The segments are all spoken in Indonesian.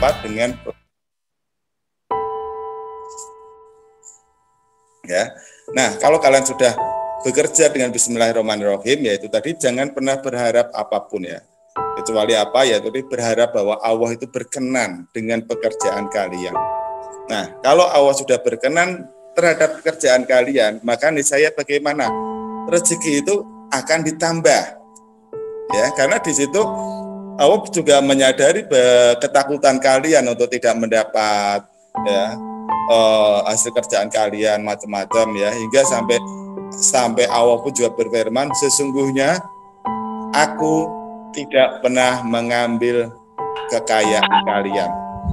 tepat dengan ya. Nah, kalau kalian sudah bekerja dengan Bismillahirrahmanirrahim, yaitu tadi jangan pernah berharap apapun ya. Kecuali apa ya, tadi berharap bahwa Allah itu berkenan dengan pekerjaan kalian. Nah, kalau Allah sudah berkenan terhadap pekerjaan kalian, maka niscaya bagaimana? Rezeki itu akan ditambah. Ya, karena di situ Allah juga menyadari ketakutan kalian untuk tidak mendapat ya hasil kerjaan kalian macam-macam ya, hingga sampai Allah pun juga berfirman, sesungguhnya aku tidak pernah mengambil kekayaan kalian.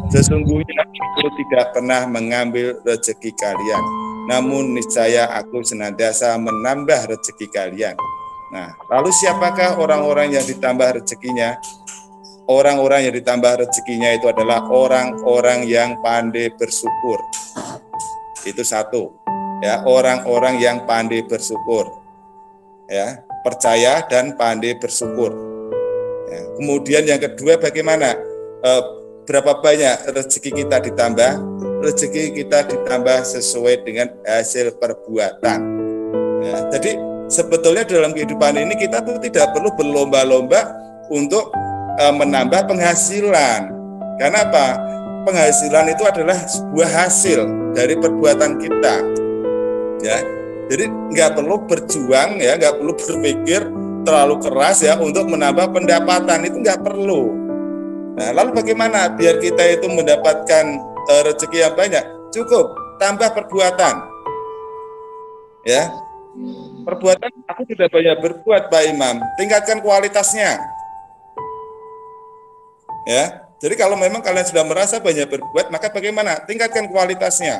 Sesungguhnya aku tidak pernah mengambil rezeki kalian. Namun niscaya aku senantiasa menambah rezeki kalian. Nah, lalu siapakah orang-orang yang ditambah rezekinya? Orang-orang yang ditambah rezekinya itu adalah orang-orang yang pandai bersyukur. Itu satu. Ya, orang-orang yang pandai bersyukur. Ya, percaya dan pandai bersyukur. Ya, kemudian yang kedua, bagaimana? Berapa banyak rezeki kita ditambah? Rezeki kita ditambah sesuai dengan hasil perbuatan. Ya, jadi sebetulnya dalam kehidupan ini kita tuh tidak perlu berlomba-lomba untuk menambah penghasilan. Karena apa? Penghasilan itu adalah sebuah hasil dari perbuatan kita. Ya, jadi nggak perlu berjuang ya, nggak perlu berpikir terlalu keras ya untuk menambah pendapatan, itu nggak perlu. Nah, lalu bagaimana biar kita itu mendapatkan rezeki yang banyak? Cukup tambah perbuatan. Ya, perbuatan aku sudah banyak berbuat, Pak Imam. Tingkatkan kualitasnya. Ya, jadi kalau memang kalian sudah merasa banyak berbuat, maka bagaimana? Tingkatkan kualitasnya.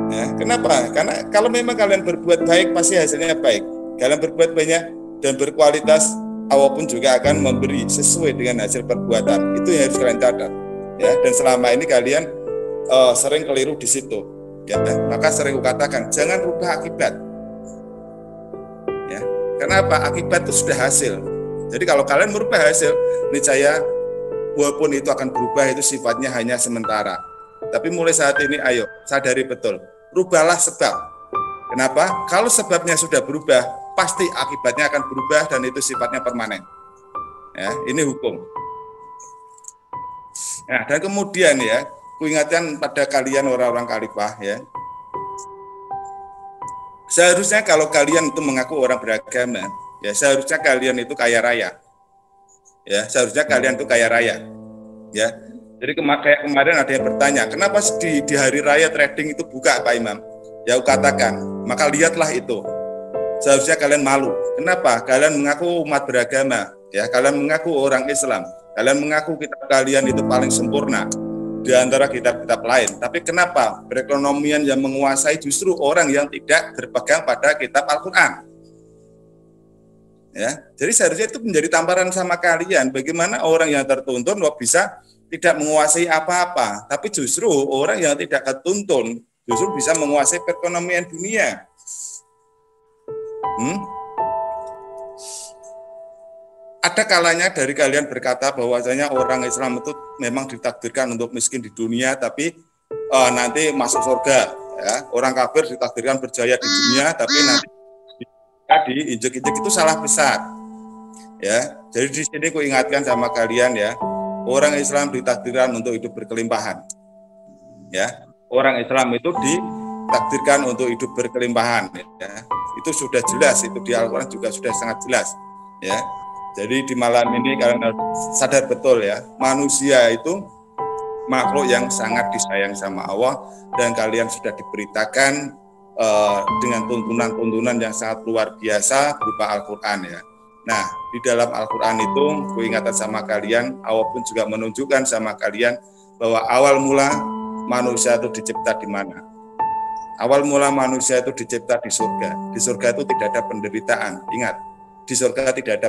Ya, kenapa? Karena kalau memang kalian berbuat baik, pasti hasilnya baik. Kalian berbuat banyak dan berkualitas, Allah pun juga akan memberi sesuai dengan hasil perbuatan. Itu yang harus kalian catat. Ya, dan selama ini kalian sering keliru di situ. Ya, maka sering kukatakan, jangan rubah akibat. Ya, kenapa? Akibat itu sudah hasil. Jadi kalau kalian merubah hasil, niscaya walaupun itu akan berubah, itu sifatnya hanya sementara. Tapi mulai saat ini, ayo sadari betul, rubahlah sebab. Kenapa? Kalau sebabnya sudah berubah, pasti akibatnya akan berubah dan itu sifatnya permanen. Ya, ini hukum. Nah, dan kemudian ya, kuingatkan pada kalian orang-orang Khalifah ya. Seharusnya kalau kalian itu mengaku orang beragama, ya seharusnya kalian itu kaya raya. Ya, seharusnya kalian itu kaya raya. Ya. Jadi kayak kemarin ada yang bertanya, kenapa di hari raya trading itu buka, Pak Imam? Ya, aku katakan, maka lihatlah itu. Seharusnya kalian malu. Kenapa? Kalian mengaku umat beragama, ya, kalian mengaku orang Islam, kalian mengaku kitab kalian itu paling sempurna di antara kitab-kitab lain. Tapi kenapa perekonomian yang menguasai justru orang yang tidak berpegang pada kitab Al-Qur'an? Ya, jadi seharusnya itu menjadi tamparan sama kalian. Bagaimana orang yang tertuntun bisa tidak menguasai apa-apa, tapi justru orang yang tidak ketuntun justru bisa menguasai perekonomian dunia. Ada kalanya dari kalian berkata bahwasanya orang Islam itu memang ditakdirkan untuk miskin di dunia, tapi nanti masuk surga. Ya, orang kafir ditakdirkan berjaya di dunia, tapi nanti diinjek-injek, itu salah besar. Ya, jadi di sini aku ingatkan sama kalian ya, orang Islam ditakdirkan untuk hidup berkelimpahan. Ya, orang Islam itu ditakdirkan untuk hidup berkelimpahan. Ya, itu sudah jelas, itu di Al-Quran juga sudah sangat jelas. Ya, jadi di malam ini kalian harus sadar betul ya, manusia itu makhluk yang sangat disayang sama Allah, dan kalian sudah diberitakan dengan tuntunan-tuntunan yang sangat luar biasa berupa Al-Quran ya. Nah, di dalam Al-Quran itu, kuingatan sama kalian, Allah pun juga menunjukkan sama kalian bahwa awal mula manusia itu dicipta di mana? Awal mula manusia itu dicipta di surga. Di surga itu tidak ada penderitaan. Ingat, di surga tidak ada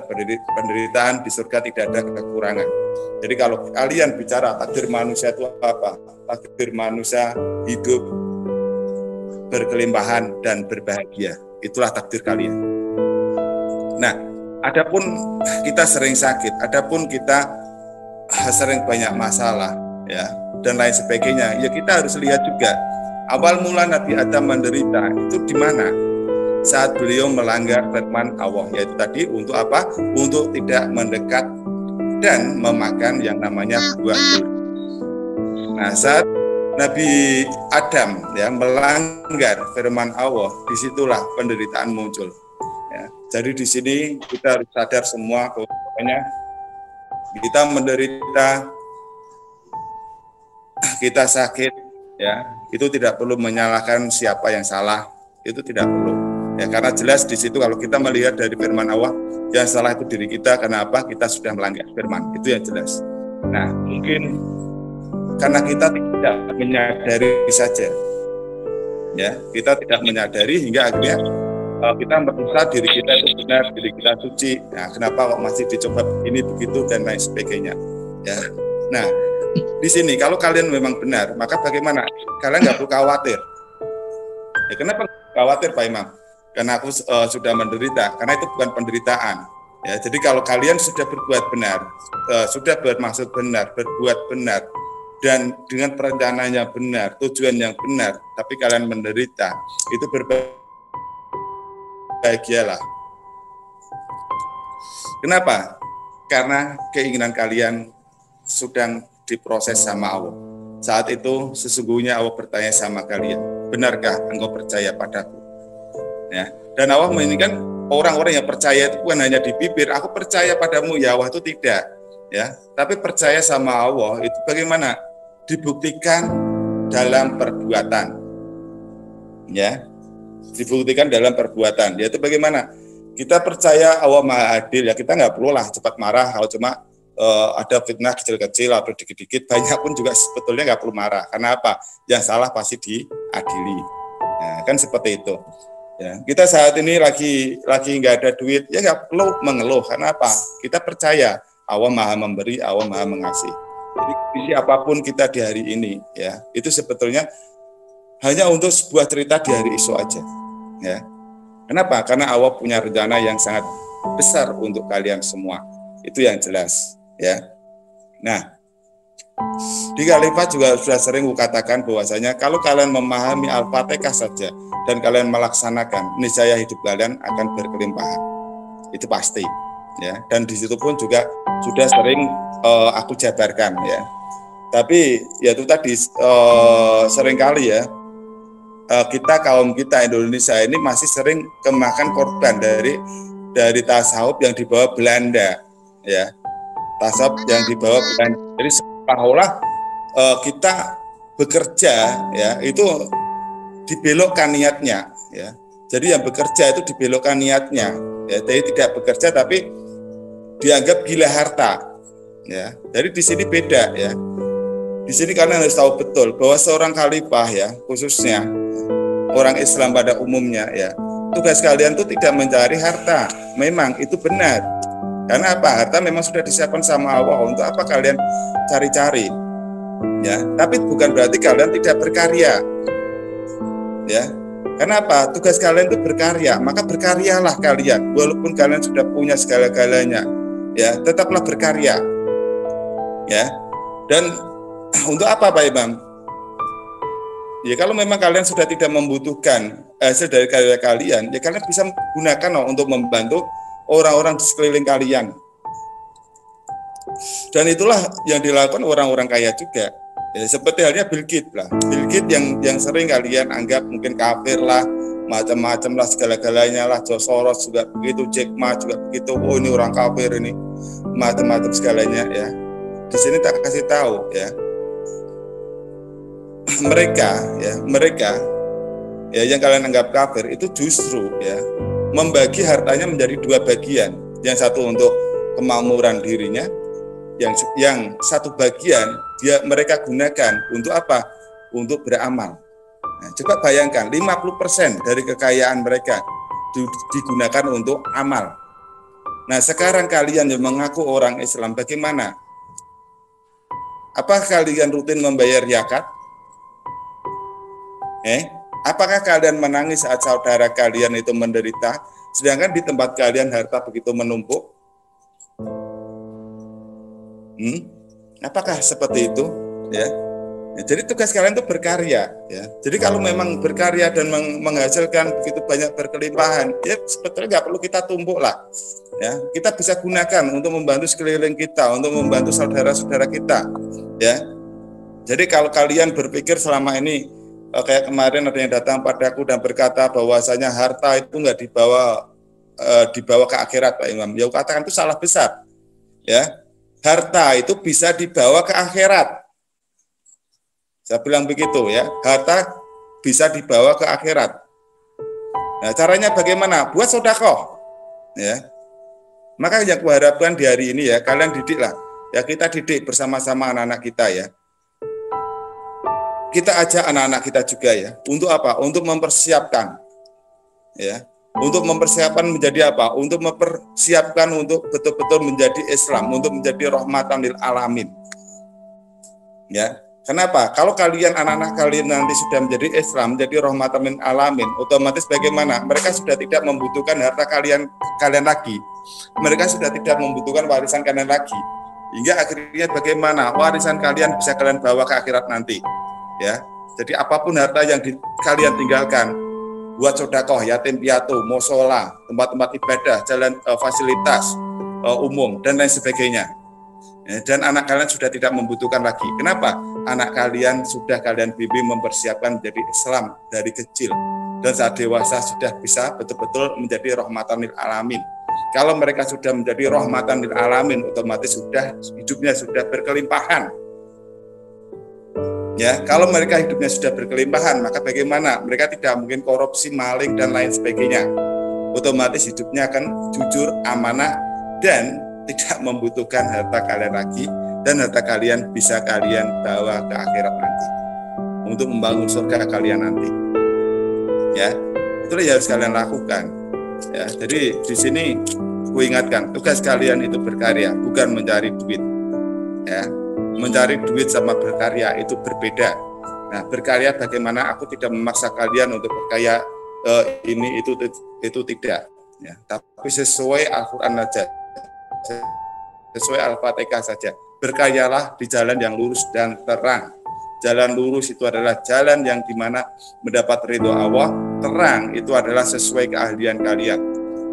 penderitaan, di surga tidak ada kekurangan. Jadi kalau kalian bicara takdir manusia itu apa? Takdir manusia hidup berkelimpahan dan berbahagia. Itulah takdir kalian. Nah, adapun kita sering sakit, adapun kita sering banyak masalah, ya, dan lain sebagainya. Ya kita harus lihat juga awal mula Nabi Adam menderita itu di mana? Saat beliau melanggar firman Allah, yaitu tadi untuk apa? Untuk tidak mendekat dan memakan yang namanya buah duri. Nah, saat Nabi Adam ya melanggar firman Allah, disitulah penderitaan muncul. Ya, jadi di sini kita harus sadar semua bahwa kita menderita, kita sakit, ya itu tidak perlu menyalahkan siapa yang salah, itu tidak perlu. Ya karena jelas di situ kalau kita melihat dari firman Allah, yang salah itu diri kita. Kenapa? Kita sudah melanggar firman, itu yang jelas. Nah mungkin karena kita tidak menyadari saja, ya kita tidak menyadari hingga akhirnya kita merasa diri kita itu benar, diri kita suci. Nah, kenapa kok masih dicoba ini begitu dan lain sebagainya? Ya, nah di sini kalau kalian memang benar, maka bagaimana? Kalian nggak perlu khawatir. Ya, kenapa khawatir Pak Imam? Karena aku sudah menderita. Karena itu bukan penderitaan. Ya, jadi kalau kalian sudah berbuat benar, sudah bermaksud benar, berbuat benar, dan dengan perencanaannya benar, tujuan yang benar, tapi kalian menderita, itu berbahagialah. Kenapa? Karena keinginan kalian sedang diproses sama Allah. Saat itu sesungguhnya Allah bertanya sama kalian, benarkah engkau percaya padaku? Ya, dan Allah menginginkan orang-orang yang percaya itu bukan hanya di bibir, aku percaya padamu ya Allah, itu tidak, ya. Tapi percaya sama Allah itu bagaimana? Dibuktikan dalam perbuatan, ya. Dibuktikan dalam perbuatan. Yaitu bagaimana? Kita percaya Allah Maha Adil, ya kita nggak perlu lah cepat marah kalau cuma ada fitnah kecil-kecil atau dikit-dikit, banyak pun juga sebetulnya nggak perlu marah. Karena apa? Yang salah pasti diadili. Nah, kan seperti itu. Ya, kita saat ini lagi nggak ada duit, ya nggak perlu mengeluh. Karena apa? Kita percaya Allah Maha Memberi, Allah Maha Mengasihi. Jadi kondisi apapun kita di hari ini, ya itu sebetulnya hanya untuk sebuah cerita di hari esok aja. Ya, kenapa? Karena Allah punya rencana yang sangat besar untuk kalian semua. Itu yang jelas. Ya, nah di Khalifah juga sudah sering kukatakan bahwasanya kalau kalian memahami Al-Fatihah saja dan kalian melaksanakan, niscaya hidup kalian akan berkelimpahan. Itu pasti, ya. Dan di situ pun juga sudah sering aku jabarkan, ya. Tapi ya itu tadi seringkali ya kita kaum kita Indonesia ini masih sering kemakan korban dari tasawuf yang dibawa Belanda, ya. Tasawuf yang dibawa Belanda. Jadi seolah-olah kita bekerja ya itu dibelokkan niatnya ya. Jadi yang bekerja itu dibelokkan niatnya ya. Jadi tidak bekerja tapi dianggap gila harta ya. Jadi di sini beda ya. Di sini kalian harus tahu betul bahwa seorang khalifah ya, khususnya orang Islam pada umumnya ya, tugas kalian itu tidak mencari harta. Memang itu benar. Karena apa? Harta memang sudah disiapkan sama Allah. Untuk apa kalian cari-cari? Ya, tapi bukan berarti kalian tidak berkarya. Ya, karena apa? Tugas kalian itu berkarya. Maka berkaryalah kalian. Walaupun kalian sudah punya segala-galanya, ya, tetaplah berkarya. Ya, dan untuk apa Pak Imam? Ya kalau memang kalian sudah tidak membutuhkan hasil dari karya kalian, ya kalian bisa gunakan untuk membantu orang-orang di sekeliling kalian. Dan itulah yang dilakukan orang-orang kaya juga. Ya, seperti halnya Bill Gates lah. Bill Gates yang sering kalian anggap mungkin kafir lah, macam-macam lah segala-galanya lah. George Soros juga begitu, Jack Ma juga begitu. Oh ini orang kafir ini, macam-macam segalanya ya. Di sini tak kasih tahu ya. Mereka yang kalian anggap kafir itu justru ya membagi hartanya menjadi dua bagian. Yang satu untuk kemakmuran dirinya, yang satu bagian mereka gunakan untuk apa? Untuk beramal. Nah, coba bayangkan 50% dari kekayaan mereka digunakan untuk amal. Nah, sekarang kalian yang mengaku orang Islam bagaimana? Apakah kalian rutin membayar zakat? Apakah kalian menangis saat saudara kalian itu menderita, sedangkan di tempat kalian harta begitu menumpuk? Apakah seperti itu? Ya. Ya, jadi tugas kalian itu berkarya, ya. Jadi kalau memang berkarya dan menghasilkan begitu banyak berkelimpahan, ya sebetulnya nggak perlu kita tumpuk lah, ya. Kita bisa gunakan untuk membantu sekeliling kita, untuk membantu saudara-saudara kita, ya. Jadi kalau kalian berpikir selama ini kayak kemarin ada yang datang padaku dan berkata bahwasanya harta itu nggak dibawa ke akhirat, Pak Imam. Ya, katakan itu salah besar, ya. Harta itu bisa dibawa ke akhirat. Saya bilang begitu, ya, harta bisa dibawa ke akhirat. Nah, caranya bagaimana? Buat sedekah, ya. Maka yang kuharapkan di hari ini, ya, kalian didiklah, ya, kita didik bersama-sama anak-anak kita, ya. Kita ajak anak-anak kita juga, ya, untuk apa? Untuk mempersiapkan, ya, untuk mempersiapkan menjadi apa? Untuk mempersiapkan untuk betul-betul menjadi Islam, untuk menjadi rahmatan lil alamin, ya. Kenapa? Kalau kalian, anak-anak kalian nanti sudah menjadi Islam, menjadi rahmatan lil alamin, otomatis bagaimana? Mereka sudah tidak membutuhkan harta kalian lagi. Mereka sudah tidak membutuhkan warisan kalian lagi. Hingga akhirnya bagaimana? Warisan kalian bisa kalian bawa ke akhirat nanti. Ya. Jadi apapun harta yang kalian tinggalkan, buat sedekah, yatim piatu, musola, tempat-tempat ibadah, jalan fasilitas umum dan lain sebagainya. Dan anak kalian sudah tidak membutuhkan lagi. Kenapa? Anak kalian sudah kalian bimbing mempersiapkan menjadi Islam dari kecil, dan saat dewasa sudah bisa betul-betul menjadi rahmatan lil alamin. Kalau mereka sudah menjadi rahmatan lil alamin, otomatis sudah hidupnya sudah berkelimpahan. Ya, kalau mereka hidupnya sudah berkelimpahan, maka bagaimana? Mereka tidak mungkin korupsi, maling dan lain sebagainya. Otomatis hidupnya akan jujur, amanah, dan tidak membutuhkan harta kalian lagi, dan harta kalian bisa kalian bawa ke akhirat nanti untuk membangun surga kalian nanti. Ya, itulah yang harus kalian lakukan. Ya, jadi di sini ku ingatkan, tugas kalian itu berkarya, bukan mencari duit. Ya, mencari duit sama berkarya itu berbeda. Nah, berkarya bagaimana? Aku tidak memaksa kalian untuk berkarya ini itu tidak. Ya, tapi sesuai Al-Quran saja. Sesuai Al-Fatihah saja. Berkaryalah di jalan yang lurus dan terang. Jalan lurus itu adalah jalan yang dimana mendapat ridho Allah. Terang itu adalah sesuai keahlian kalian.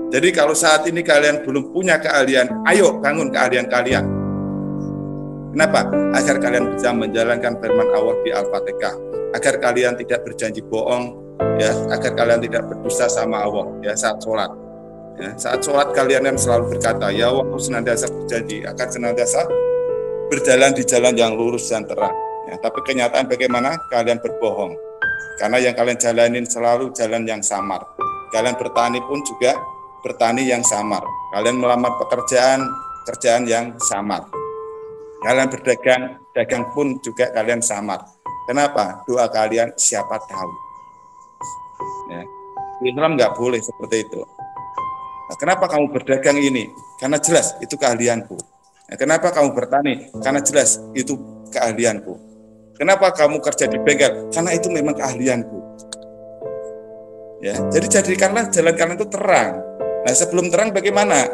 Jadi kalau saat ini kalian belum punya keahlian, ayo bangun keahlian kalian. Kenapa? Agar kalian bisa menjalankan firman Allah di Al-Fatihah. Agar kalian tidak berjanji bohong, ya. Agar kalian tidak berdusta sama Allah, ya, saat sholat. Ya, saat sholat kalian yang selalu berkata, ya Allah, aku senantiasa berjanji akan senantiasa berjalan di jalan yang lurus dan terang. Ya, tapi kenyataan bagaimana? Kalian berbohong. Karena yang kalian jalanin selalu jalan yang samar. Kalian bertani pun juga bertani yang samar. Kalian melamar kerjaan yang samar. Kalian dagang pun juga kalian samar. Kenapa? Doa kalian siapa tahu. Ya. Islam nggak boleh seperti itu. Nah, kenapa kamu berdagang ini? Karena jelas itu keahlianku. Nah, kenapa kamu bertani? Karena jelas itu keahlianku. Kenapa kamu kerja di bengkel? Karena itu memang keahlianku. Ya, jadi jadikanlah jalan kalian itu terang. Nah, sebelum terang bagaimana?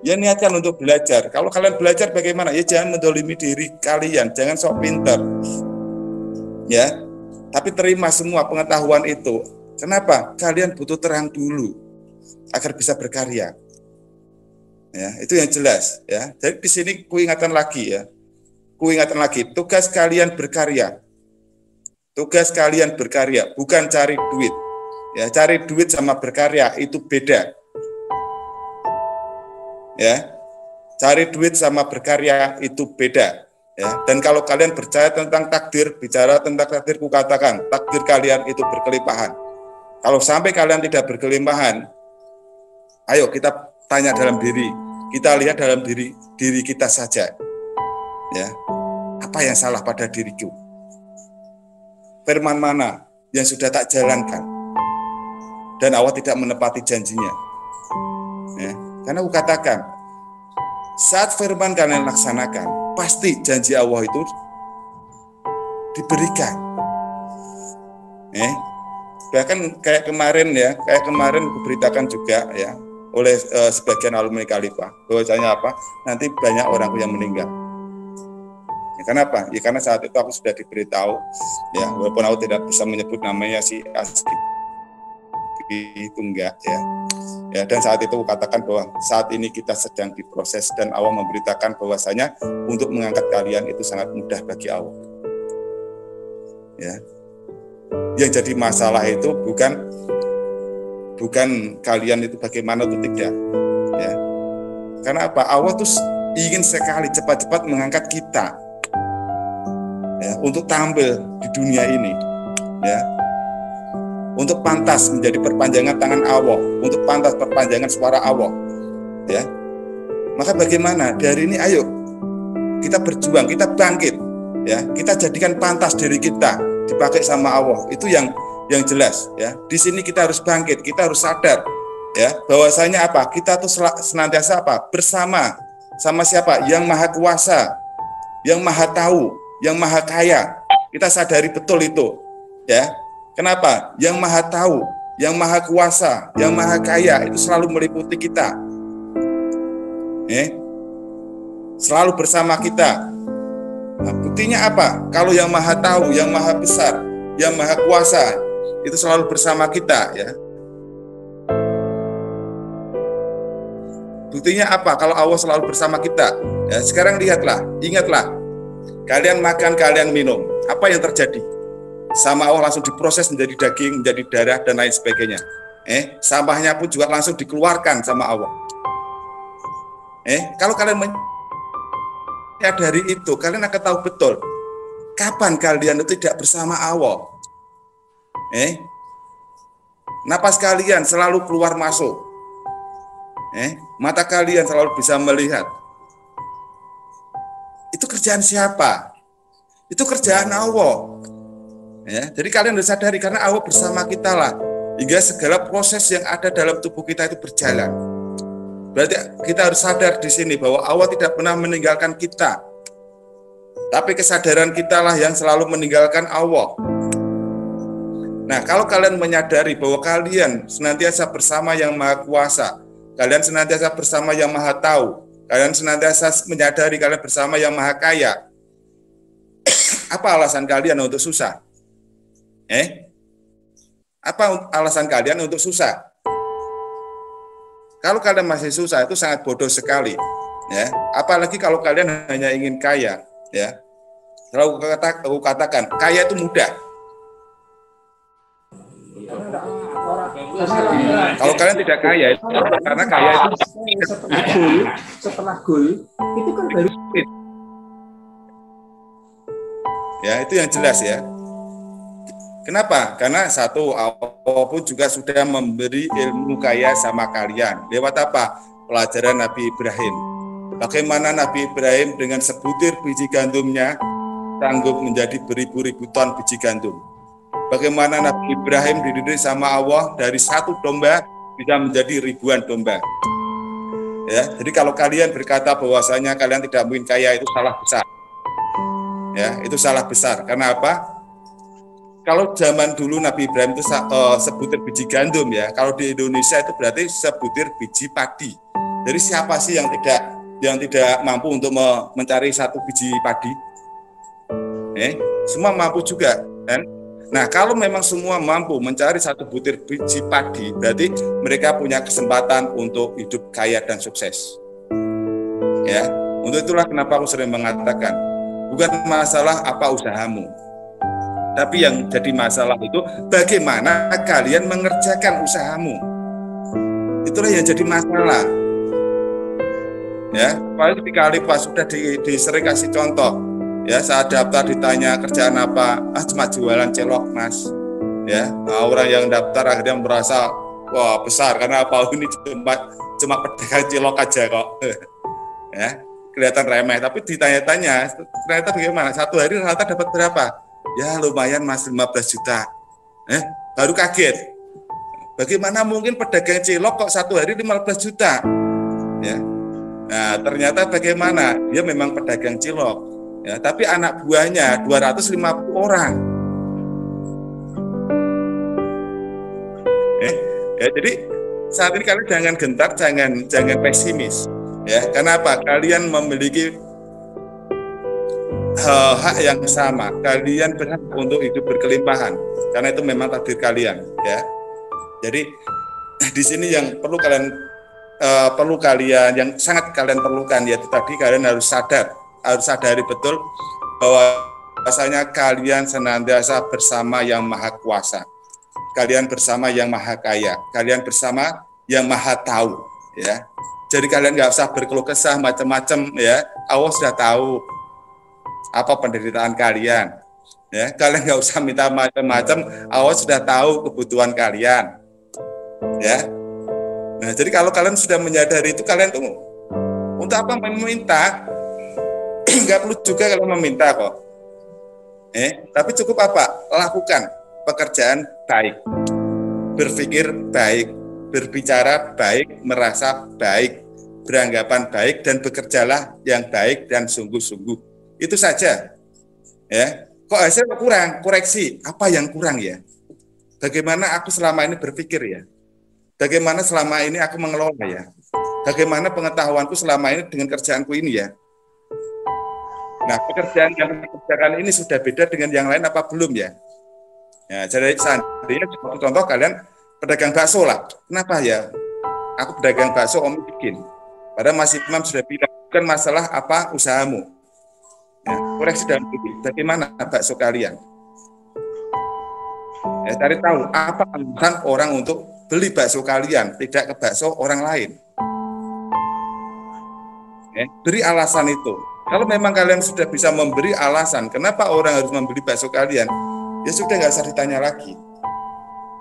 Ya, niatkan untuk belajar. Kalau kalian belajar bagaimana? Ya, jangan mendolimi diri kalian, jangan sok pinter. Ya, tapi terima semua pengetahuan itu. Kenapa? Kalian butuh terang dulu agar bisa berkarya. Ya, itu yang jelas, ya. Jadi di sini kuingatkan lagi, ya. Kuingatkan lagi, tugas kalian berkarya. Tugas kalian berkarya, bukan cari duit. Ya, cari duit sama berkarya itu beda. Ya. Cari duit sama berkarya itu beda. Ya, dan kalau kalian percaya tentang takdir, bicara tentang takdir, kukatakan, takdir kalian itu berkelimpahan. Kalau sampai kalian tidak berkelimpahan, ayo kita tanya dalam diri, kita lihat dalam diri kita saja. Ya, apa yang salah pada diriku? Firman mana yang sudah tak jalankan? Dan Allah tidak menepati janjinya. Ya, karena aku katakan, saat firman kalian laksanakan, pasti janji Allah itu diberikan. Bahkan kayak kemarin aku beritakan juga, ya, oleh sebagian alumni Khalifah bahwasanya apa? Nanti banyak orang yang meninggal. Ya, kenapa? Ya karena saat itu aku sudah diberitahu, ya walaupun aku tidak bisa menyebut namanya si Asli itu enggak ya. Ya, dan saat itu aku katakan bahwa saat ini kita sedang diproses dan Allah memberitakan bahwasanya untuk mengangkat kalian itu sangat mudah bagi Allah. Ya. Yang jadi masalah itu bukan kalian itu bagaimana atau tidak. Ya. Karena apa? Allah tuh ingin sekali cepat-cepat mengangkat kita. Ya, untuk tampil di dunia ini. Ya. Untuk pantas menjadi perpanjangan tangan Allah, untuk pantas perpanjangan suara Allah, ya. Maka bagaimana? Dari ini ayo kita berjuang, kita bangkit, ya. Kita jadikan pantas diri kita dipakai sama Allah. Itu yang jelas, ya. Di sini kita harus bangkit, kita harus sadar, ya, bahwasanya apa? Kita tuh senantiasa apa? Bersama sama siapa? Yang Maha Kuasa, yang Maha Tahu, yang Maha Kaya. Kita sadari betul itu, ya. Kenapa? Yang Maha Tahu, yang Maha Kuasa, yang Maha Kaya itu selalu meliputi kita. Selalu bersama kita. Nah, buktinya apa? Kalau yang Maha Tahu, yang Maha Besar, yang Maha Kuasa itu selalu bersama kita, ya. Buktinya apa? Kalau Allah selalu bersama kita. Ya, sekarang lihatlah, ingatlah. Kalian makan, kalian minum. Apa yang terjadi? Sama Allah langsung diproses menjadi daging, menjadi darah, dan lain sebagainya. Sampahnya pun juga langsung dikeluarkan sama Allah. Kalau kalian menyadari itu, kalian akan tahu betul kapan kalian itu tidak bersama Allah. Napas kalian selalu keluar masuk. Mata kalian selalu bisa melihat. Itu kerjaan siapa? Itu kerjaan Allah. Ya, jadi kalian harus sadari karena Allah bersama kita lah, hingga segala proses yang ada dalam tubuh kita itu berjalan. Berarti kita harus sadar di sini bahwa Allah tidak pernah meninggalkan kita, tapi kesadaran kita lah yang selalu meninggalkan Allah. Nah, kalau kalian menyadari bahwa kalian senantiasa bersama yang Maha Kuasa, kalian senantiasa bersama yang Maha Tahu, kalian senantiasa menyadari kalian bersama yang Maha Kaya, apa alasan kalian untuk susah? Apa alasan kalian untuk susah? Kalau kalian masih susah itu sangat bodoh sekali, ya. Apalagi kalau kalian hanya ingin kaya, ya. Kalau aku katakan kaya itu mudah. Kalau kalian tidak kaya itu karena kaya itu setelah gol itu kan baru. Ya, itu yang jelas ya. Kenapa? Karena satu, Allah pun juga sudah memberi ilmu kaya sama kalian. Lewat apa? Pelajaran Nabi Ibrahim. Bagaimana Nabi Ibrahim dengan sebutir biji gandumnya sanggup menjadi beribu-ribu ton biji gandum. Bagaimana Nabi Ibrahim dididik sama Allah dari satu domba bisa menjadi ribuan domba. Ya, jadi kalau kalian berkata bahwasanya kalian tidak mungkin kaya, itu salah besar. Ya, itu salah besar. Karena apa? Kalau zaman dulu Nabi Ibrahim itu sebutir biji gandum, ya. Kalau di Indonesia itu berarti sebutir biji padi. Jadi siapa sih yang tidak mampu untuk mencari satu biji padi? Semua mampu juga, kan? Nah, kalau memang semua mampu mencari satu butir biji padi, berarti mereka punya kesempatan untuk hidup kaya dan sukses. Ya, untuk itulah kenapa aku sering mengatakan, bukan masalah apa usahamu, tapi yang jadi masalah itu bagaimana kalian mengerjakan usahamu. Itulah yang jadi masalah. Ya, kali pas sudah disering kasih contoh. Ya, saat daftar ditanya kerjaan apa, cuma jualan celok, Mas. Ya, orang yang daftar akhirnya merasa wah besar karena apa, ini cuma pedagang celok aja kok. Ya, kelihatan remeh, tapi ditanya-tanya ternyata bagaimana? Satu hari rata dapat berapa? Ya lumayan Mas, 15 juta. Baru kaget. Bagaimana mungkin pedagang cilok kok satu hari 15 juta? Ya. Nah, ternyata bagaimana? Dia memang pedagang cilok. Ya, tapi anak buahnya 250 orang. Ya, jadi saat ini kalian jangan gentar, jangan pesimis. Ya, kenapa? Kalian memiliki hak yang sama. Kalian berhak untuk hidup berkelimpahan, karena itu memang takdir kalian, ya. Jadi di sini yang perlu kalian yang sangat kalian perlukan, yaitu tadi kalian harus sadari betul bahwa bahwasanya kalian senantiasa bersama yang maha kuasa, kalian bersama yang maha kaya, kalian bersama yang maha tahu, ya. Jadi kalian nggak usah berkeluh kesah macam-macam, ya. Allah sudah tahu apa penderitaan kalian, ya. Kalian nggak usah minta macam-macam, Allah sudah tahu kebutuhan kalian, ya. Nah, jadi kalau kalian sudah menyadari itu, kalian tuh untuk apa meminta? Nggak perlu juga kalau meminta kok. Tapi cukup apa? Lakukan pekerjaan baik, berpikir baik, berbicara baik, merasa baik, beranggapan baik, dan bekerjalah yang baik dan sungguh-sungguh. Itu saja. Ya. Kok hasil kurang? Koreksi. Apa yang kurang ya? Bagaimana aku selama ini berpikir ya? Bagaimana selama ini aku mengelola ya? Bagaimana pengetahuanku selama ini dengan kerjaanku ini ya? Nah, pekerjaan yang dikerjakan ini sudah beda dengan yang lain apa belum ya? Ya, jadi seandainya contoh kalian pedagang bakso lah. Kenapa ya? Aku pedagang bakso, Om bikin. Padahal Mas Imam sudah bilang, bukan masalah apa usahamu. Ya, koreksi dalam diri. Bagaimana bakso kalian? Ya, cari tahu apa alasan orang untuk beli bakso kalian, tidak ke bakso orang lain. Ya, beri alasan itu. Kalau memang kalian sudah bisa memberi alasan, kenapa orang harus membeli bakso kalian, ya sudah nggak usah ditanya lagi.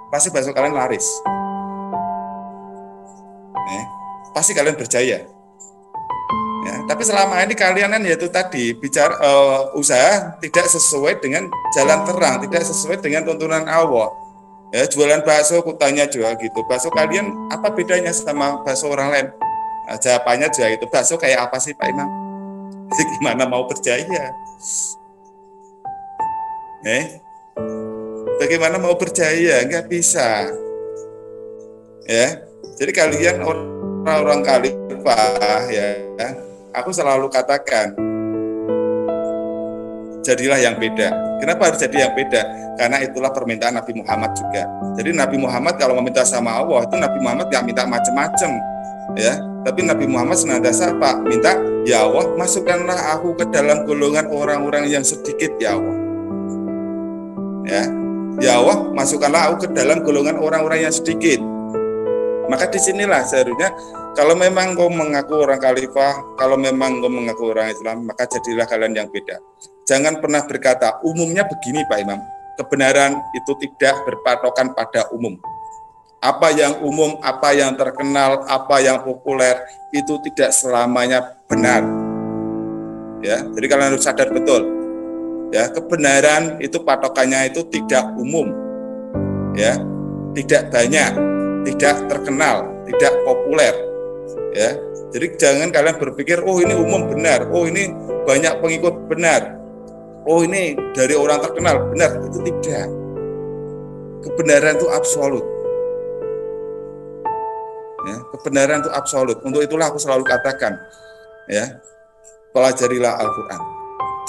Pasti bakso kalian laris. Pasti kalian berjaya. Ya, tapi selama ini kalian kan yaitu tadi bicara usaha tidak sesuai dengan jalan terang, tidak sesuai dengan tuntunan Allah. Ya, jualan bakso, kutanya juga gitu. Bakso kalian apa bedanya sama bakso orang lain? Nah, jawabannya juga itu. Bakso kayak apa sih Pak Imam? Gimana mau percaya? Bagaimana mau percaya? Nggak bisa. Ya, jadi kalian orang-orang khalifah ya. Aku selalu katakan, jadilah yang beda. Kenapa harus jadi yang beda? Karena itulah permintaan Nabi Muhammad juga. Jadi Nabi Muhammad kalau meminta sama Allah, itu Nabi Muhammad yang minta macam-macam, ya. Tapi Nabi Muhammad senantiasa apa? Minta, ya Allah, masukkanlah aku ke dalam golongan orang-orang yang sedikit, ya Allah. Ya Allah, masukkanlah aku ke dalam golongan orang-orang yang sedikit. Maka disinilah seharusnya kalau memang kau mengaku orang khalifah, kalau memang kau mengaku orang Islam, maka jadilah kalian yang beda. Jangan pernah berkata, umumnya begini Pak Imam, kebenaran itu tidak berpatokan pada umum. Apa yang umum, apa yang terkenal, apa yang populer, itu tidak selamanya benar. Ya, jadi kalian harus sadar betul. Ya, kebenaran itu patokannya itu tidak umum. Ya, tidak banyak, tidak terkenal, tidak populer. Ya, jadi jangan kalian berpikir, oh ini umum benar, oh ini banyak pengikut benar, oh ini dari orang terkenal benar. Itu tidak. Kebenaran itu absolut. Ya, kebenaran itu absolut. Untuk itulah aku selalu katakan, ya, pelajarilah Al-Quran,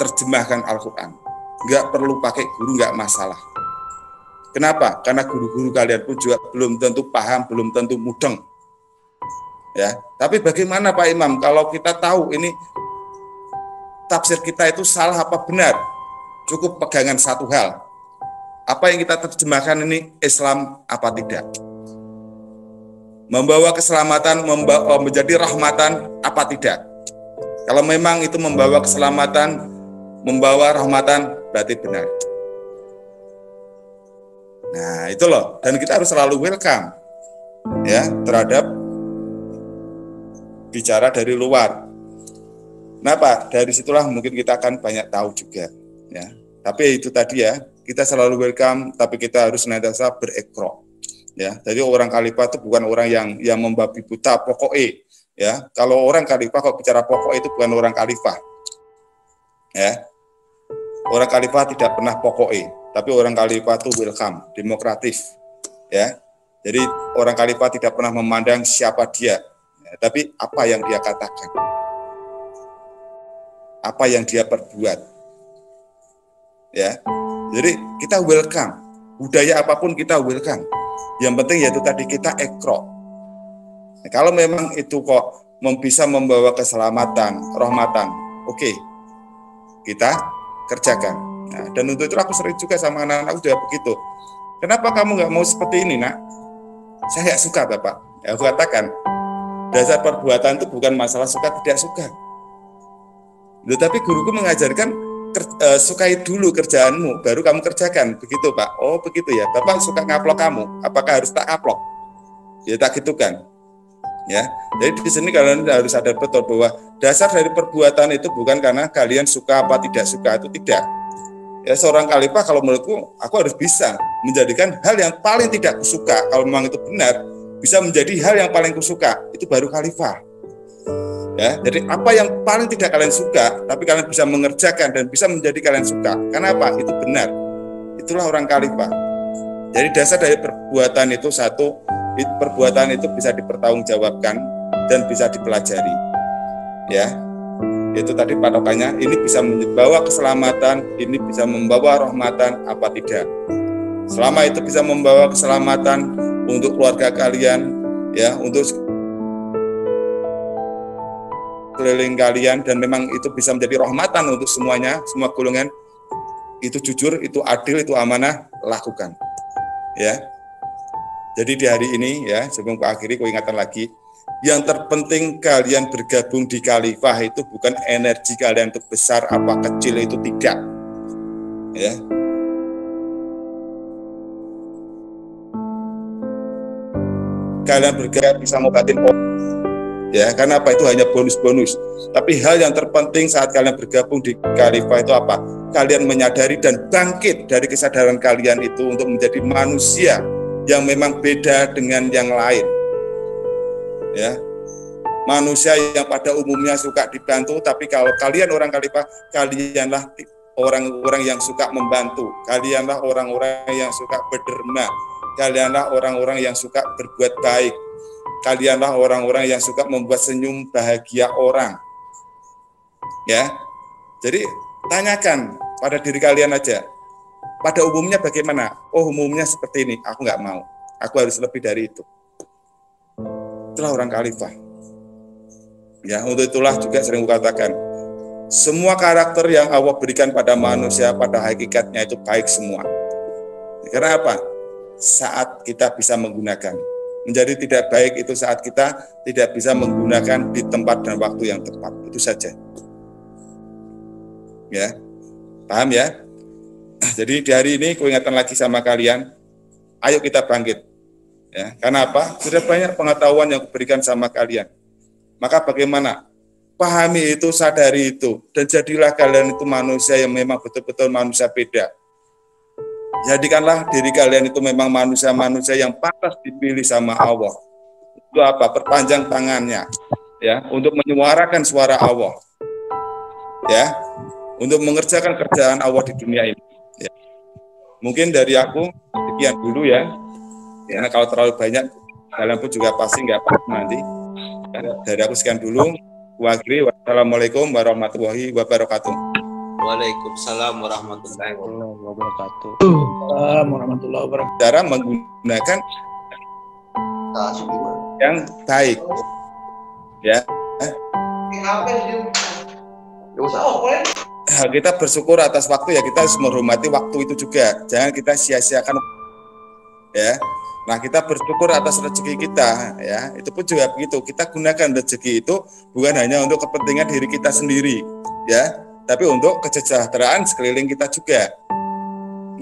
terjemahkan Al-Quran. Nggak perlu pakai guru, nggak masalah. Kenapa? Karena guru-guru kalian pun juga belum tentu paham, belum tentu mudeng. Ya, tapi bagaimana Pak Imam kalau kita tahu ini tafsir kita itu salah apa benar? Cukup pegangan satu hal. Apa yang kita terjemahkan ini Islam apa tidak? Membawa keselamatan, menjadi rahmatan apa tidak? Kalau memang itu membawa keselamatan, membawa rahmatan, berarti benar. Nah, itu loh. Dan kita harus selalu welcome ya terhadap bicara dari luar. Kenapa? Dari situlah mungkin kita akan banyak tahu juga ya. Tapi itu tadi ya, kita selalu welcome, tapi kita harus senantiasa berekro. Ya, jadi orang khalifah itu bukan orang yang membabi buta pokoknya. Ya, kalau orang khalifah kok bicara pokok itu bukan orang khalifah. Ya, orang khalifah tidak pernah pokoknya, tapi orang khalifah itu welcome, demokratis. Ya, jadi orang khalifah tidak pernah memandang siapa dia, ya, tapi apa yang dia katakan, apa yang dia perbuat. ya. Jadi kita welcome, budaya apapun kita welcome. Yang penting yaitu tadi kita ekro. Nah, kalau memang itu kok bisa membawa keselamatan, rahmatan, oke, kita kerjakan. Nah, dan untuk itu aku sering juga sama anak-anak udah begitu. Kenapa kamu nggak mau seperti ini, nak? Saya nggak suka, Bapak. Ya, aku katakan, dasar perbuatan itu bukan masalah suka tidak suka. Tapi guruku mengajarkan sukai dulu kerjaanmu, baru kamu kerjakan. Begitu, Pak. Oh, begitu ya. Bapak suka ngaplok kamu, apakah harus tak aplok? Ya tak gitu kan. Ya. Jadi di sini kalian harus sadar betul bahwa dasar dari perbuatan itu bukan karena kalian suka apa tidak suka, itu tidak. Ya, seorang khalifah kalau menurutku aku harus bisa menjadikan hal yang paling tidak kusuka, kalau memang itu benar, bisa menjadi hal yang paling kusuka, itu baru khalifah. Ya, jadi apa yang paling tidak kalian suka, tapi kalian bisa mengerjakan dan bisa menjadi kalian suka. Kenapa? Itu benar. Itulah orang khalifah. Jadi dasar dari perbuatan itu satu, perbuatan itu bisa dipertanggungjawabkan dan bisa dipelajari. Ya, itu tadi patokannya. Ini bisa membawa keselamatan, ini bisa membawa rahmatan, apa tidak. Selama itu bisa membawa keselamatan untuk keluarga kalian, ya, untuk keliling kalian, dan memang itu bisa menjadi rahmatan untuk semuanya, semua golongan, itu jujur, itu adil, itu amanah, lakukan. Ya. Jadi di hari ini, ya, sebelum aku akhiri, aku ingatkan lagi, yang terpenting kalian bergabung di khalifah itu bukan energi kalian itu besar apa kecil, itu tidak. Ya. Kalian bergabung bisa ngobatin ya, karena apa? Itu hanya bonus-bonus. Tapi hal yang terpenting saat kalian bergabung di khalifah itu apa? Kalian menyadari dan bangkit dari kesadaran kalian itu untuk menjadi manusia yang memang beda dengan yang lain. Ya, manusia yang pada umumnya suka dibantu, tapi kalau kalian orang khalifah, kalianlah orang-orang yang suka membantu. Kalianlah orang-orang yang suka berderma. Kalianlah orang-orang yang suka berbuat baik. Kalianlah orang-orang yang suka membuat senyum bahagia orang. Ya. Jadi tanyakan pada diri kalian aja. Pada umumnya bagaimana? Oh, umumnya seperti ini. Aku nggak mau. Aku harus lebih dari itu. Itulah orang khalifah. Ya, untuk itulah juga sering kukatakan, semua karakter yang Allah berikan pada manusia pada hakikatnya itu baik semua. Karena apa? Saat kita bisa menggunakan. Menjadi tidak baik itu saat kita tidak bisa menggunakan di tempat dan waktu yang tepat. Itu saja. Ya, paham ya? Jadi di hari ini aku ingatkan lagi sama kalian, ayo kita bangkit. Ya, karena apa? Sudah banyak pengetahuan yang kuberikan sama kalian. Maka bagaimana? Pahami itu, sadari itu, dan jadilah kalian itu manusia yang memang betul-betul manusia beda. Jadikanlah diri kalian itu memang manusia-manusia yang pantas dipilih sama Allah. Itu apa? Perpanjang tangannya, ya, untuk menyuarakan suara Allah, ya, untuk mengerjakan kerjaan Allah di dunia ini. Ya. Mungkin dari aku sekian dulu ya. Karena kalau terlalu banyak, kalian pun juga pasti nggak paham nanti. Ya, dari aku sekian dulu. Wassalamualaikum warahmatullahi wabarakatuh. Waalaikumsalam warahmatullahi wabarakatuh. Warahmatullahi wabarakatuh. Cara menggunakan yang baik, ya. Kita bersyukur atas waktu ya, kita harus menghormati waktu itu juga. Jangan kita sia-siakan, ya. Nah, kita bersyukur atas rezeki kita, ya. Itu pun juga begitu. Kita gunakan rezeki itu bukan hanya untuk kepentingan diri kita sendiri, ya, tapi untuk kesejahteraan sekeliling kita juga.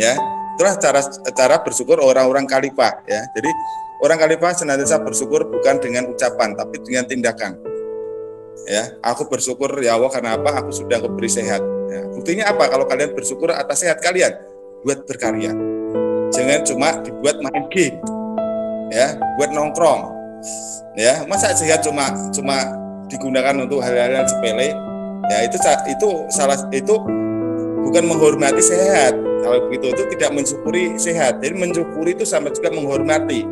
Ya, itulah cara bersyukur orang-orang khalifah, ya. Jadi orang khalifah senantiasa bersyukur bukan dengan ucapan tapi dengan tindakan. Ya, aku bersyukur ya Allah karena apa? Aku sudah diberi sehat. Ya, buktinya apa? Kalau kalian bersyukur atas sehat kalian, buat berkarya. Jangan cuma dibuat main game. Ya, buat nongkrong. Ya, masa sehat cuma digunakan untuk hal-hal yang sepele? Ya, itu bukan menghormati sehat. Kalau begitu itu tidak mensyukuri sehat. Jadi mensyukuri itu sama juga menghormati.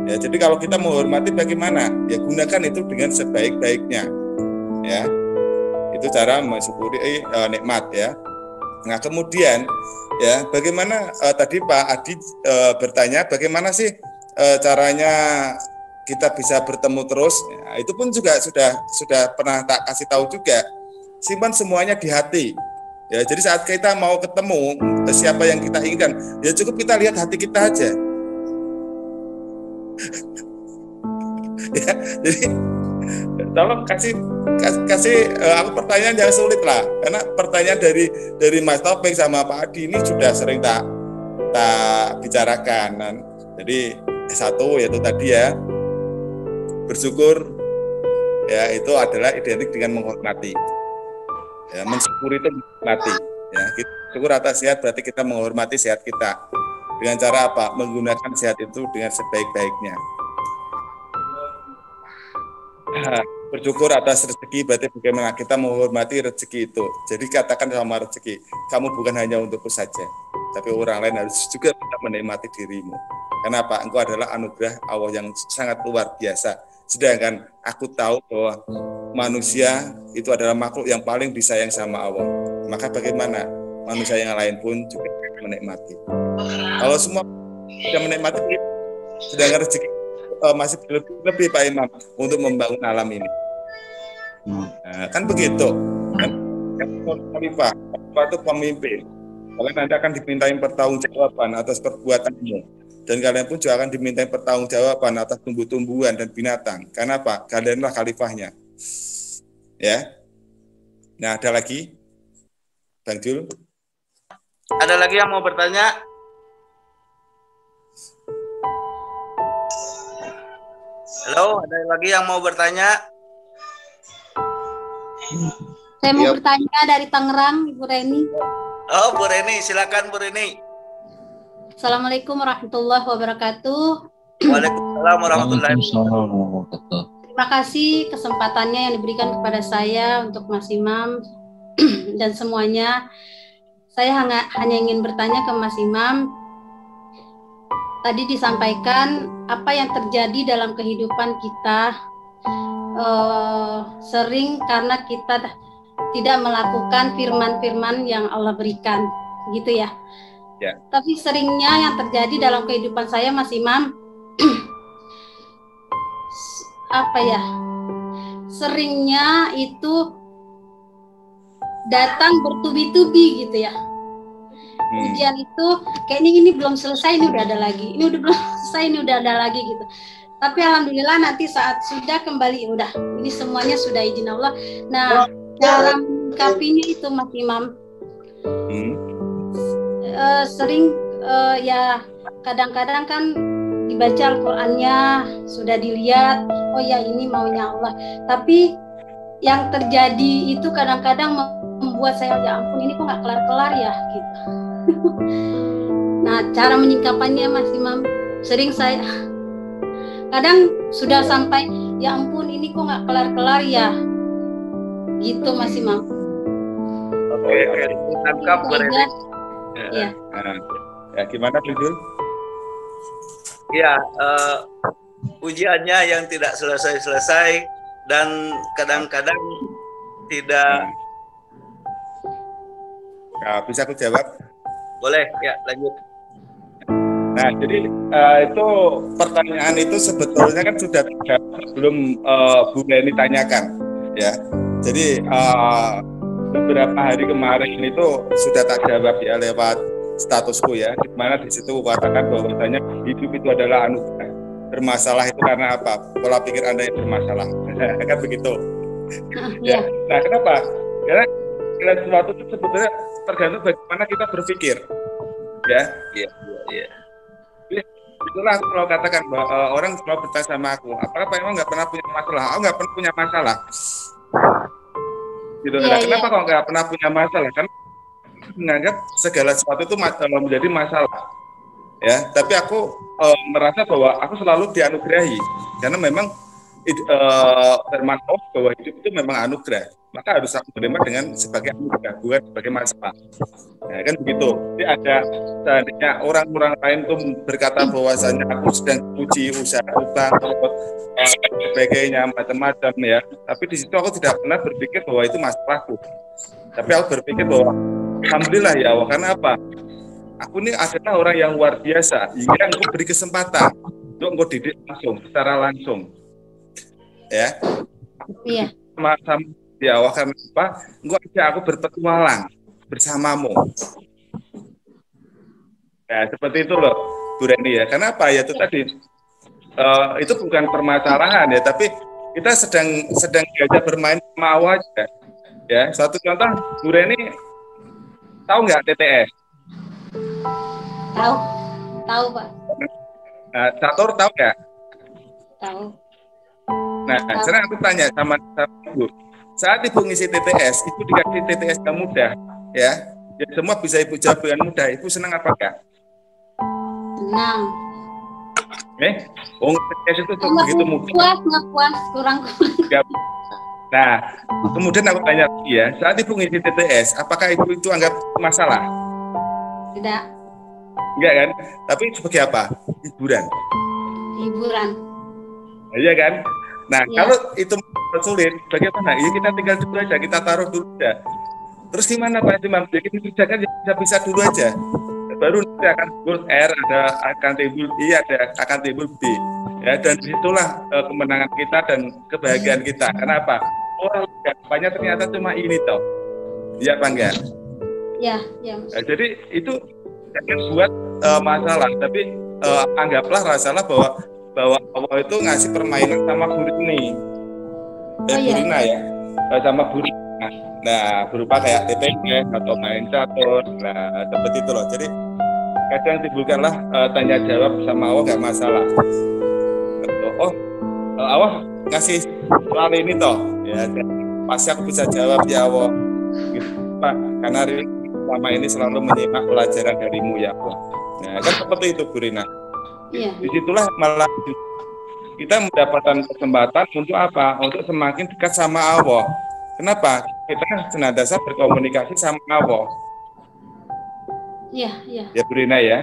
Ya, jadi kalau kita menghormati bagaimana? Ya, gunakan itu dengan sebaik-baiknya. Ya, itu cara mensyukuri nikmat, ya. Nah, kemudian ya, bagaimana tadi Pak Adi bertanya bagaimana sih caranya kita bisa bertemu terus? Ya, itu pun juga sudah pernah tak kasih tahu juga. Simpan semuanya di hati. Ya, jadi saat kita mau ketemu siapa yang kita inginkan, ya cukup kita lihat hati kita aja. Ya, jadi tolong kasih aku pertanyaan yang sulit lah, karena pertanyaan dari Mas Taufik sama Pak Adi ini sudah sering tak bicarakan. Dan jadi satu yaitu tadi ya, bersyukur ya itu adalah identik dengan menghormati. Ya, mensyukuri itu menghormati. Ya, kita syukur atas sehat berarti kita menghormati sehat kita. Dengan cara apa? Menggunakan sehat itu dengan sebaik-baiknya. Bersyukur atas rezeki berarti bagaimana kita menghormati rezeki itu. Jadi katakan sama rezeki, kamu bukan hanya untukku saja, tapi orang lain harus juga bisa menikmati dirimu. Kenapa? Engkau adalah anugerah Allah yang sangat luar biasa. Sedangkan aku tahu bahwa manusia itu adalah makhluk yang paling disayang sama Allah. Maka bagaimana manusia yang lain pun juga menikmati. Kalau semua sudah menikmati, sedangkan rezeki masih lebih Pak Imam untuk membangun alam ini. Nah, kan begitu. Kan khalifah itu pemimpin. Kalian nanti akan dimintain pertanggungjawaban atas perbuatanmu. Dan kalian pun juga akan dimintai pertanggungjawaban atas tumbuh-tumbuhan dan binatang. Karena apa? Kalianlah khalifahnya. Ya. Nah, ada lagi? Bang Jul? Ada lagi yang mau bertanya? Halo, ada lagi yang mau bertanya? Saya mau bertanya dari Tangerang, Ibu Reni. Oh, Bu Reni, silakan Bu Reni. Assalamualaikum warahmatullahi wabarakatuh. Waalaikumsalam warahmatullahi wabarakatuh. Terima kasih kesempatannya yang diberikan kepada saya untuk Mas Imam dan semuanya. Saya hanya ingin bertanya ke Mas Imam. Tadi disampaikan apa yang terjadi dalam kehidupan kita sering karena kita tidak melakukan firman-firman yang Allah berikan, gitu ya. Ya. Tapi seringnya yang terjadi dalam kehidupan saya, Mas Imam, apa ya? Seringnya itu datang bertubi-tubi gitu ya. Ujian itu kayaknya ini belum selesai, ini udah ada lagi. Ini udah belum selesai, ini udah ada lagi gitu. Tapi alhamdulillah nanti saat sudah kembali, udah ini semuanya sudah izin Allah. Nah, cara menyikapinya itu Mas Imam. Sering ya kadang-kadang kan dibaca Al-Qur'annya sudah dilihat, oh ya ini maunya Allah. Tapi yang terjadi itu kadang-kadang membuat saya, ya ampun ini kok nggak kelar-kelar ya gitu. Nah, cara menyikapannya Mas Imam, sering saya kadang sudah sampai ya ampun ini kok nggak kelar-kelar ya gitu Mas Imam. Oke, tangkap berarti. Ya. Ya, gimana Jul? Ya, ujiannya yang tidak selesai-selesai dan kadang-kadang tidak. Nah, bisa aku jawab? Boleh, ya lanjut. Nah, jadi itu pertanyaan itu sebetulnya kan sudah terjawab sebelum Bu Reni tanyakan, ya. Jadi beberapa hari kemarin itu sudah tak jawab ya lewat statusku ya, di mana di situ katakan bahwasanya hidup itu adalah anugerah. Bermasalah itu karena apa? Pola pikir Anda yang bermasalah, kan begitu. Ya. Nah, kenapa? Karena segala sesuatu itu sebetulnya tergantung bagaimana kita berpikir, ya. Iya. Itulah aku selalu katakan bahwa orang selalu bertanya sama aku, apakah Pak Imam nggak pernah punya masalah? Aku nggak pernah punya masalah. Gitu. Nah, kenapa kok nggak pernah punya masalah? Kan menganggap segala sesuatu itu menjadi masalah. Ya, tapi aku merasa bahwa aku selalu dianugerahi karena memang firman Allah bahwa hidup itu memang anugerah. Maka harus aku terima dengan sebagai anugerah, bukan sebagai masalah. Nah, kan begitu. Jadi ada seandainya orang-orang lain tuh berkata bahwasanya aku sedang uji usaha bangkrut, sebagainya macam-macam ya. Tapi di situ aku tidak pernah berpikir bahwa itu masalahku. Tapi aku berpikir bahwa Alhamdulillah ya Allah, karena apa? Aku ini adalah orang yang luar biasa, hingga engkau beri kesempatan untuk engkau didik langsung, secara langsung. Ya. Iya. Sama ya Allah, karena apa? Engkau ajak aku berpetualang bersamamu. Ya, seperti itu loh, Bu Reni ya. Kenapa? Ya itu tadi, itu bukan permasalahan ya, tapi kita sedang diajak bermain sama Allah aja. Ya, satu contoh, Bu Reni tahu nggak TTS? Tahu Pak. Nah, Catur tahu nggak? Tahu. Nah, sekarang aku tanya sama Ibu, saat Ibu ngisi TTS, Ibu dikasih TTS yang mudah, ya semua bisa Ibu jawab dengan mudah. Ibu senang apa enggak? Senang. TTS itu begitu mudah. Nggak puas, kurang. Nah, kemudian aku tanya lagi ya, saat Ibu ngisi TTS, apakah Ibu itu anggap masalah? Tidak. Enggak kan? Tapi sebagai apa? Hiburan. Iya kan? Nah, ya. Kalau itu sulit, bagaimana? Ya kita tinggal dulu aja, kita taruh dulu aja. Terus gimana Pak Imam? Jadi kita kerjakan bisa dulu aja. Baru nanti akan timbul R, akan timbul I, akan timbul B. Ya, dan disitulah kemenangan kita dan kebahagiaan kita. Kenapa? Orang banyak ternyata cuma ini toh. Iya Pak enggak? Ya. Nah, jadi itu jangan buat masalah, tapi anggaplah rasalah bahwa Allah itu ngasih permainan sama Bu Rini, Burina ya, sama Bu Rina. Nah, berupa kayak TPS atau main catur. Nah, seperti itu loh. Jadi kadang timbulkanlah tanya jawab sama Allah, nggak masalah. Allah ngasih soal ini toh, ya pasti aku bisa jawab ya Allah. Gitu, Pak, karena selama ini selalu menyimak pelajaran darimu ya Allah. Nah, kan seperti itu Bu Rina. Iya. Disitulah malah kita mendapatkan kesempatan untuk apa? Untuk semakin dekat sama Allah. Kenapa? Kita senantiasa berkomunikasi sama Allah. Iya. Ya Bu Rina ya.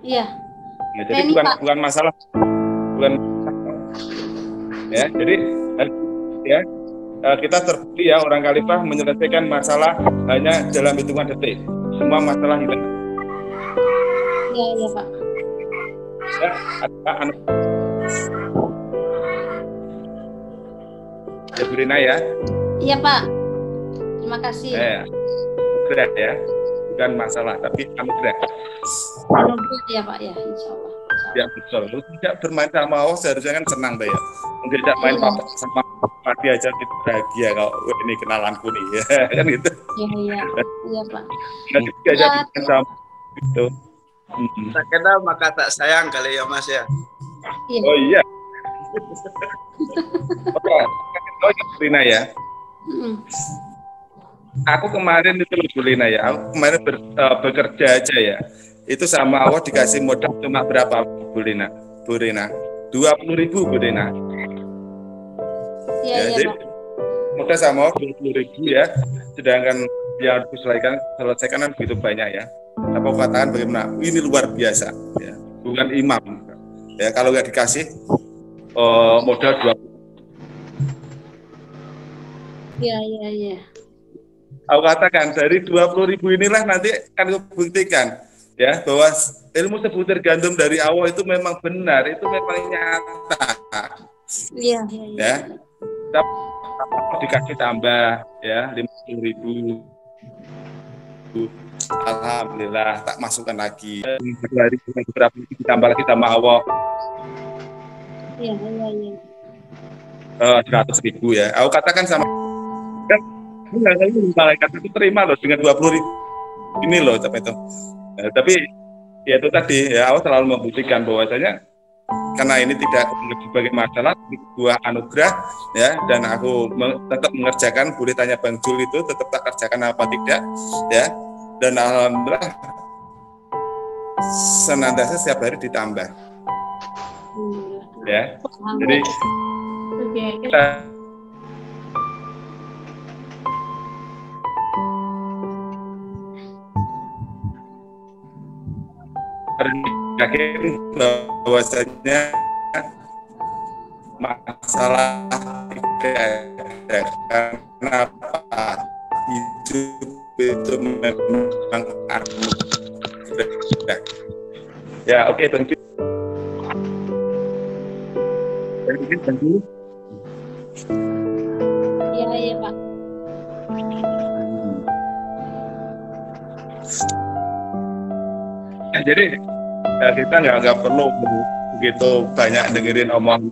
Iya. Nah, jadi bukan masalah. Ya, jadi ya kita terbukti ya orang Khalifah menyelesaikan masalah hanya dalam hitungan detik. Semua masalah hilang. Iya Pak. Ya, ada ya Bu Rina ya. Iya Pak. Terima kasih. Anugerah ya, bukan masalah tapi anugerah. Anugerah ya Pak ya, Insya Allah. Ya betul. Lu tidak bermain sama Allah seharusnya kan senang ya. Mungkin tidak main sama Pati aja kita bahagia kalau ini kenalanku nih ya kan gitu. Iya Pak. Nanti aja main sama itu. Tak kenal maka tak sayang kali ya Mas ya. Iya. Oh iya. Oke, Lina ya. Aku kemarin itu Bu Lina ya. Aku kemarin bekerja aja ya. Itu sama Allah dikasih modal cuma berapa Bu Rina? 20.000 Bu Rina. Iya, ya, jadi modal sama Allah 20.000 ya. Sedangkan yang harus selesaikan kan begitu banyak ya. Apa katakan bagaimana? Ini luar biasa ya. Bukan imam. Ya kalau nggak dikasih modal 20. Iya. Aku katakan dari 20.000 inilah nanti akan kubuktikan ya bahwa ilmu sebutir gandum dari Allah itu memang benar, itu memang nyata. Iya. Ya. Dikasih tambah ya 50.000. Alhamdulillah tak masukkan lagi. Dari beberapa ditambah lagi sama Allah. Iya. 100.000 ya. Aku katakan sama kan malaikat itu terima loh dengan 20.000 ini loh sampai itu. Tapi ya itu tadi ya Allah selalu membuktikan bahwasanya karena ini tidak sebagai masalah sebuah anugerah ya, dan aku tetap mengerjakan. Boleh tanya Bang Jul itu tetap tak kerjakan apa tidak ya, dan alhamdulillah senantiasa setiap hari ditambah ya. Jadi kita yakin bahwasanya masalah tidak ada, karena hidup itu memang anugerah. Ya, oke, thank you. Thank you. Iya Pak. Jadi ya kita nggak perlu begitu banyak dengerin omongan